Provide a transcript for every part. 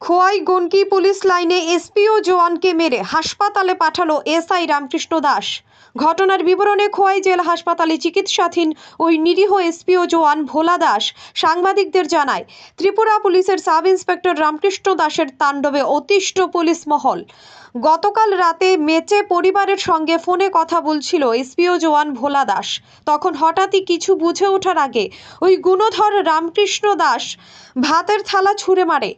Khowai গনকি police লাইনে SPO জওয়ানকে মেরে হাসপাতালে পাঠালো এসআই রামকৃষ্ণ দাস। ঘটনার বিবরণে খোয়াই জেলা হাসপাতালে চিকিৎসাধীন ওই নিরীহ এসপিও জওয়ান ভোলা দাস সাংবাদিকদের জানায়, ত্রিপুরা পুলিশের সাব ইন্সপেক্টর রামকৃষ্ণ দাসের তাণ্ডবে অতিষ্ঠ পুলিশ মহল। গতকাল রাতে মেচে পরিবারের সঙ্গে ফোনে কথা বলছিল এসপিও জওয়ান ভোলা দাস। তখন হঠাৎই কিছু বুঝে ওঠার আগে ওই গুণধর রামকৃষ্ণ দাস ভাতের থালা ছুঁড়ে মারে।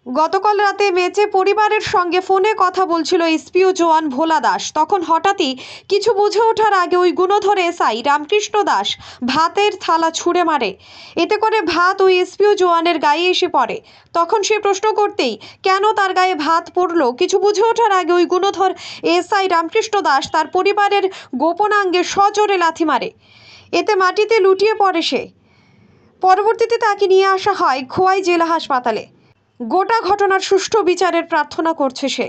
গতকাল রাতে মেচে পরিবারের সঙ্গে ফোনে কথা বলছিল এসপিও জওয়ান ভোলা দাস। তখন হঠাৎই কিছু বুঝে ওঠার আগে ওই গুণধর এসআই রামকৃষ্ণ দাস ভাতের থালা ছুঁড়ে মারে। এতে করে ভাত ওই এসপিও জওয়ানের গায়ে এসে পড়ে। তখন সে প্রশ্ন করতেই কেন তার গায়ে ভাত পড়লো, কিছু বুঝে ওঠার আগে ওই গুণধর এসআই রামকৃষ্ণ দাস তার পরিবারের গোপনাঙ্গে সজোরে লাথি মারে। এতে মাটিতে লুটিয়ে পড়ে সে। পরবর্তীতে তাকে নিয়ে আসা হয় খোয়াই জেলা হাসপাতালে। গোটা ঘটনার সুষ্ঠু বিচারের প্রার্থনা করছে সে।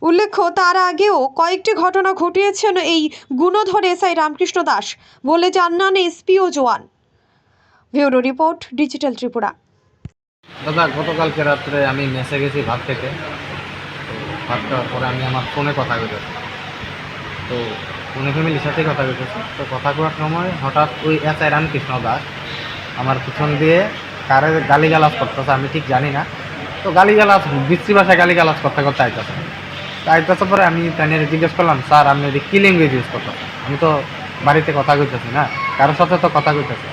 উল্লেখ্য, তার আগেও কয়েকটি ঘটনা ঘটিয়েছেন এই গুণধর এসআই রামকৃষ্ণ দাস বলে জানান SPO jawan. Bureau report, digital Tripura. দাদা, গতকালকে রাত্রে আমি মেসে গেছি ভাত খেতে। তো ভাত খাওয়ার পরে আমি আমার ফোনে কথা কইতেছি। তো ফোনে ফ্যামিলির সাথেই কথা কইতেছি। তো কথা কওয়ার সময় হঠাৎ ওই এসআই রামকৃষ্ণ দাস আমার পিছন দিয়ে কারে গালিগালাজ করতেছে, আমি ঠিক জানি না। তো গালিগালাজ বিশ্রী ভাষায় গালিগালাজ করতে করতে আইতেছে। তো আইতেছে পরে আমি তাই জিজ্ঞেস করলাম, স্যার আপনি কি ল্যাঙ্গুয়েজ ইউজ করতেছেন? আমি তো বাড়িতে কথা কইতেছি না, কারোর সাথে তো কথা কইতেছি।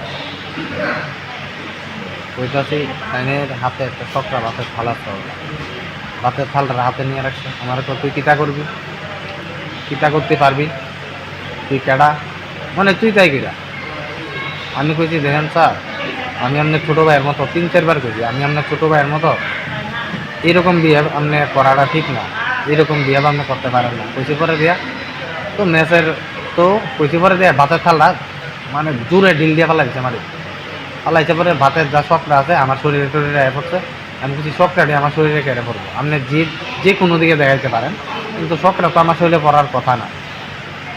কইতাছি তাইনের হাতে একটা শক্রা ভাতের থালা, ভাতের থালটা হাতে নিয়ে রাখছে। আমার তুই কিতা করবি, কিতা করতে পারবি, তুই কেডা, মানে তুই তাই কিরা। আমি কইছি, দেখেন স্যার, আমি আপনার ছোটো ভাইয়ের মতো 3-4 বার কইছি, আমি আপনার ছোটো ভাইয়ের মতো এরকম বিহেভ আপনি করাটা ঠিক না, এরকম বিহেভ আপনি করতে পারেন না। কইছি পরে দিয়া তো মেসের তো কইছি পরে দিয়া ভাতের থালটা মানে জোরে ঢিল দিয়ে ফেলাইছে মারি ফেলাইছে। পরে ভাতের যা শকটা আছে আমার শরীরে টরীরে আয় পড়ছে। আমি কিছু শকটাটি আমার শরীরে কেড়ে পড়বো, আপনি যে কোনো দিকে দেখাইতে পারেন, কিন্তু শকটা তো আমার শরীরে পড়ার কথা না।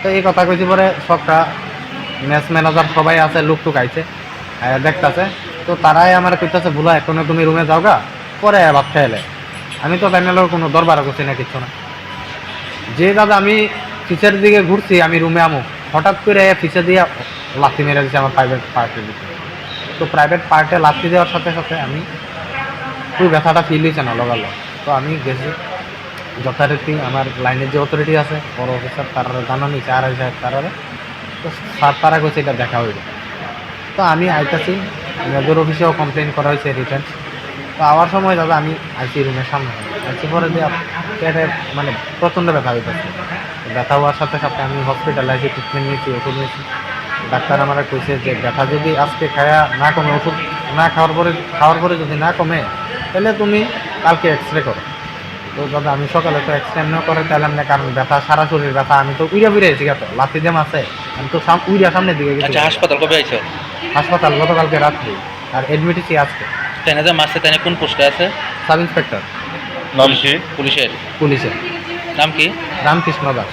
তো এই কথা কইছি পরে শকটা ম্যাচ ম্যানেজার সবাই আছে, লুকটুক আইছে, দেখতেছে। তো তারাই আমার কইতেছে, ভুলা এখনো তুমি রুমে যাও গা, পরে ভাত খাইলে। আমি তো তাই নাহলে কোনো দরবার করছি না, কিচ্ছু না। যে দাদা আমি ফিসের দিকে ঘুরছি, আমি রুমে আমুক, হঠাৎ করে ফিসে দিয়ে লাথি মেরে দিচ্ছে আমার প্রাইভেট পার্টের দিকে। তো প্রাইভেট পার্টে লাথি দেওয়ার সাথে সাথে আমি ওই ব্যথাটা ফিল হয়েছে না লগালো। তো আমি গেছি যথারীতি আমার লাইনের যে অথরিটি আছে, বড় অফিসার, তারা জানানি 4 সাহেব তারা। তো স্যার তারা গেছে এটা দেখা হইল। তো আমি আইতাছি, মেজর অফিসেও কমপ্লেন করা হয়েছে রিটার্ন। তো আওয়ার সময় দাদা আমি আইসি রুমের সামনে আইসি পরে দিয়ে পেটে মানে প্রচণ্ড ব্যথা হইতেছে। ব্যথা হওয়ার সাথে সাথে আমি হসপিটালে আইসি, ট্রিটমেন্ট নিয়েছি, ওষুধ নিয়েছি। ডাক্তার আমার কইছে যে ব্যথা যদি আজকে খায়া না কমে, ওষুধ না খাওয়ার পরে যদি না কমে, তাহলে তুমি কালকে এক্সরে করো। তো দাদা আমি সকালে তো এক্সরে না করে তাহলে না, কারণ ব্যথা সারা শরীর ব্যথা, আমি তো উইরা ফিরে এসেছি গেতো লাথি জ্যাম আছে, আমি তো উইরা সামনের দিকে গেছি। আচ্ছা, হাসপাতাল কবে আইছো? হাসপাতাল গতকালকে রাত্রি, আর এডমিট হয়েছি আজকে। তাইনা যে মাসে তাইনা কোন পোস্টে আছে? সাব ইন্সপেক্টর পুলিশের। নাম কি? রামকৃষ্ণ দাস।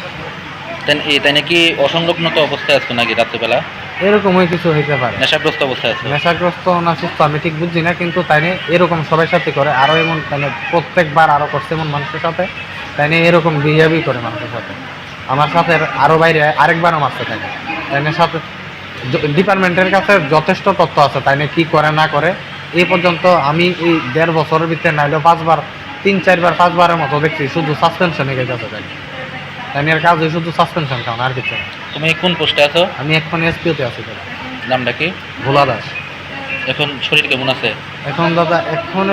তাইনা কি অসংলগ্নত অবস্থায় আছে নাকি রাত্রেবেলা? এরকমই কিছু হইতে পারে, নেশাগ্রস্ত অবস্থায় আছে। নেশাগ্রস্ত না সুস্থ আমি ঠিক বুঝছি না, কিন্তু তাইনে এরকম সবার সাথে করে, আরও এমন তাইনে প্রত্যেকবার আরও করছে এমন মানুষের সাথে, তাইনে এরকম বিহেভই করে মানুষের সাথে। আমার সাথে আরও বাইরে আরেকবারও মারছে তাইনে। তাইনের সাথে ডিপার্টমেন্টের কাছে যথেষ্ট তথ্য আছে তাইনে কি করে না করে। এই পর্যন্ত আমি এই 1.5 বছরের ভিতরে নাইলেও 3-4-5বারের মতো দেখছি শুধু সাসপেনশনে গেছে তাই। তাইনের কাজ ওই শুধু সাসপেনশন খাওয়ানো, আর কিছু না। তুমি কোন পোস্টে আছো? আমি এখন এসপিওতে আছি দাদা। নামটা কি? ভোলা দাস। এখন শরীর কেমন আছে? এখন দাদা এখন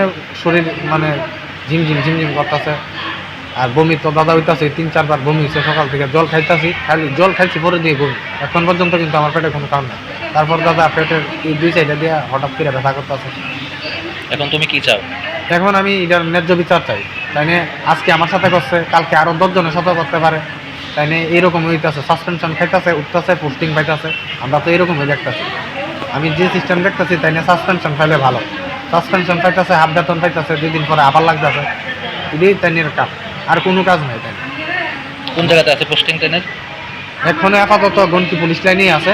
শরীর মানে ঝিমঝিম করতেছে, আর বমি তো দাদা হইতাছে, 3-4 বার বমি হয়েছে সকাল থেকে। জল খাইতাছি, খালি জল খাইছি পরে দিয়ে বমি। এখন পর্যন্ত কিন্তু আমার পেটে কোনো কাম নেই। তারপর দাদা পেটের এই 2 সাইডে দিয়ে হঠাৎ করে ব্যথা করতেছে। এখন তুমি কি চাও? এখন আমি এটার ন্যায্য বিচার চাই। তাই নিয়ে আজকে আমার সাথে করছে, কালকে আরও 10 জনের সাথে করতে পারে। তাই নিয়ে এরকম হইতেছে, সাসপেনশন খাইতেছে, উঠতেছে, পোস্টিং পাইতেছে। আমরা তো এরকমই দেখতেছি। আমি যে সিস্টেম দেখতেছি তাই নিয়ে সাসপেনশন পাইলে ভালো। সাসপেনশন পাইতেছে, হাফ বেতন পাইতেছে, 2 দিন পরে আবার লাগতেছে। এটাই তাই নিয়ে কাজ, আর কোনো কাজ নাই। তাই কোন জায়গাতে আছে পোস্টিং তাইনের? এখনো আপাতত গনকি পুলিশ লাইনেই আছে।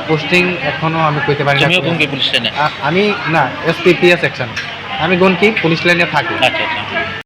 পোস্টিং এখনো আমি কইতে পারি না। তুমিও কোন পুলিশ লাইনে? আমি না এসপিপিএস সেকশন, আমি গনকি পুলিশ লাইনে থাকি। আচ্ছা আচ্ছা।